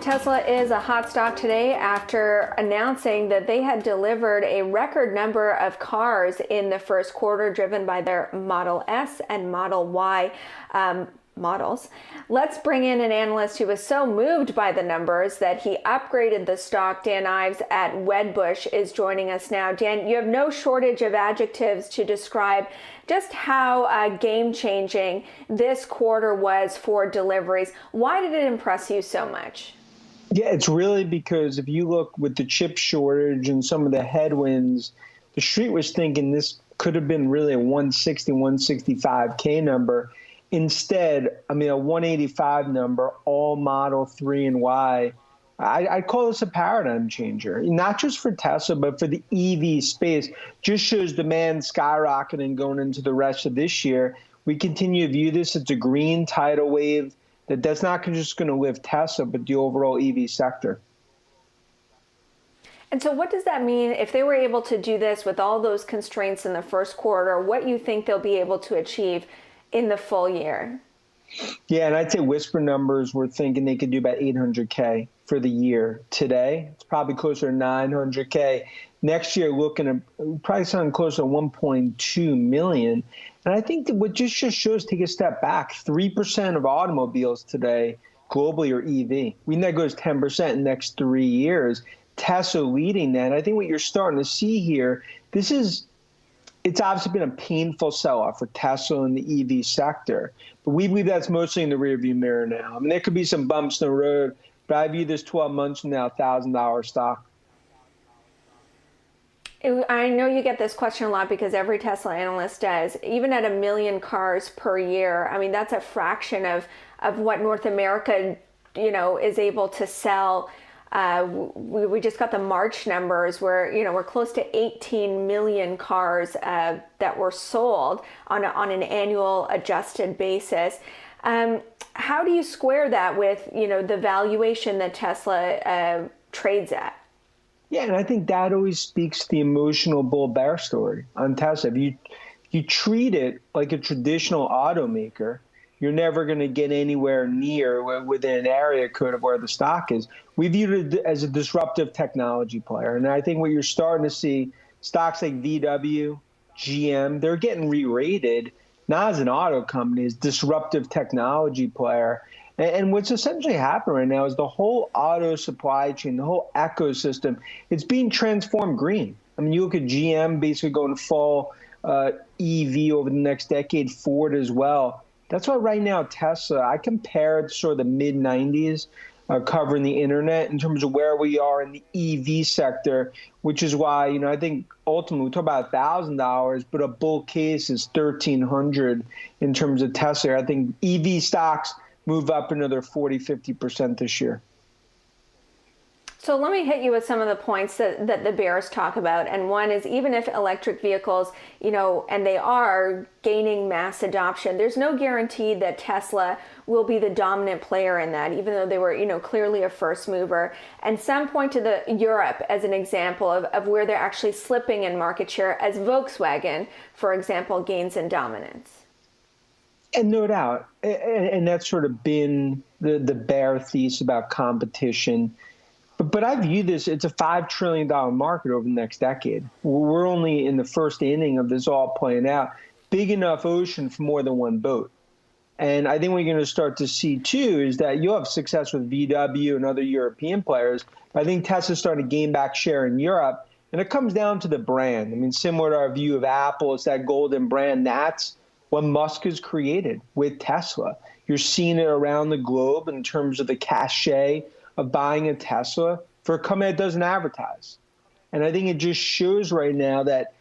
Tesla is a hot stock today after announcing that they had delivered a record number of cars in the first quarter, driven by their Model S and Model Y models. Let's bring in an analyst who was so moved by the numbers that he upgraded the stock. Dan Ives at Wedbush is joining us now. Dan, you have no shortage of adjectives to describe just how game-changing this quarter was for deliveries. Why did it impress you so much? Yeah, it's really because if you look with the chip shortage and some of the headwinds, the street was thinking this could have been really a 160, 165K number. Instead, I mean, a 185 number, all Model 3 and Y. I call this a paradigm changer, not just for Tesla, but for the EV space. Just shows demand skyrocketing going into the rest of this year. We continue to view this as a green tidal wave that's not just going to lift Tesla, but the overall EV sector. And so what does that mean if they were able to do this with all those constraints in the first quarter? What you think they'll be able to achieve in the full year? Yeah, and I'd say whisper numbers, we're thinking they could do about 800K for the year. Today, it's probably closer to 900K. Next year, looking at probably something closer to 1.2 million. And I think that what just shows, take a step back, 3% of automobiles today globally are EV. We think that goes 10% in the next 3 years. Tesla leading that. And I think what you're starting to see here, it's obviously been a painful sell-off for Tesla in the EV sector, but we believe that's mostly in the rearview mirror now. I mean, there could be some bumps in the road, but I view this 12 months from now, $1,000 stock. I know you get this question a lot because every Tesla analyst does. Even at 1 million cars per year, I mean, that's a fraction of what North America, is able to sell. We just got the March numbers where, we're close to 18 million cars that were sold on an annual adjusted basis. How do you square that with, the valuation that Tesla trades at? Yeah, and I think that always speaks to the emotional bull-bear story on Tesla. If you treat it like a traditional automaker, you're never going to get anywhere near within an area code of where the stock is. We viewed it as a disruptive technology player. And I think what you're starting to see, stocks like VW, GM, they're getting re-rated, not as an auto company, as disruptive technology player. And what's essentially happening right now is the whole auto supply chain, the whole ecosystem, it's being transformed green. I mean, you look at GM basically going full EV over the next decade, Ford as well. That's why right now Tesla, I compare it to sort of the mid-90s covering the internet in terms of where we are in the EV sector, which is why, I think ultimately we talk about $1,000, but a bull case is $1,300 in terms of Tesla. I think EV stocks move up another 40–50% this year. So let me hit you with some of the points that the bears talk about. And one is, even if electric vehicles, and they are gaining mass adoption, there's no guarantee that Tesla will be the dominant player in that, even though they were, clearly a first mover. And some point to Europe as an example of where they're actually slipping in market share as Volkswagen, for example, gains in dominance. And no doubt, and that's sort of been the bear thesis about competition. But I view this, it's a $5 trillion market over the next decade. We're only in the first inning of this all playing out. Big enough ocean for more than one boat. And I think what you're going to start to see, too, is that you'll have success with VW and other European players. But I think Tesla's starting to gain back share in Europe. And it comes down to the brand. I mean, similar to our view of Apple, it's that golden brand. That's what Musk has created with Tesla. You're seeing it around the globe in terms of the cachet of buying a Tesla for a company that doesn't advertise. And I think it just shows right now that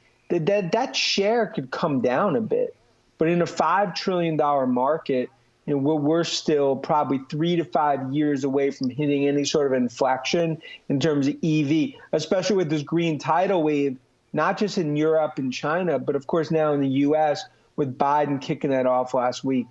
share could come down a bit. But in a $5 trillion market, we're still probably 3 to 5 years away from hitting any sort of inflection in terms of EV, especially with this green tidal wave, not just in Europe and China, but of course now in the US with Biden kicking that off last week.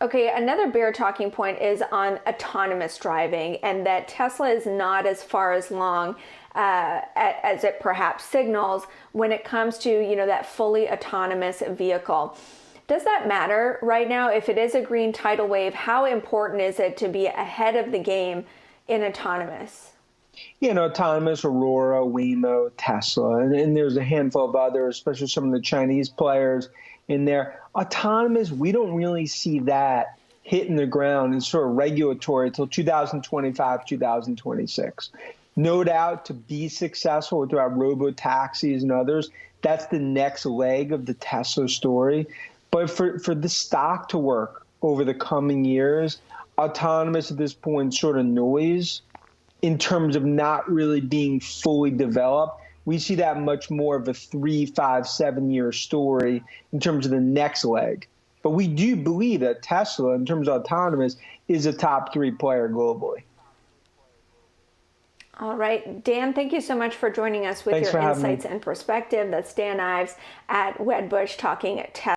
Okay, another bear talking point is on autonomous driving, and that Tesla is not as far along as it perhaps signals when it comes to, that fully autonomous vehicle. Does that matter right now? If it is a green tidal wave, how important is it to be ahead of the game in autonomous? Autonomous, Aurora, Waymo, Tesla, and there's a handful of others, especially some of the Chinese players in there. Autonomous, we don't really see that hitting the ground in sort of regulatory until 2025, 2026. No doubt to be successful with our robo-taxis and others, that's the next leg of the Tesla story. But for the stock to work over the coming years, autonomous at this point sort of noise in terms of not really being fully developed. We see that much more of a 3, 5, 7 year story in terms of the next leg. But we do believe that Tesla, in terms of autonomous, is a top 3 player globally. All right, Dan, thank you so much for joining us with your insights and perspective. That's Dan Ives at Wedbush talking Tesla.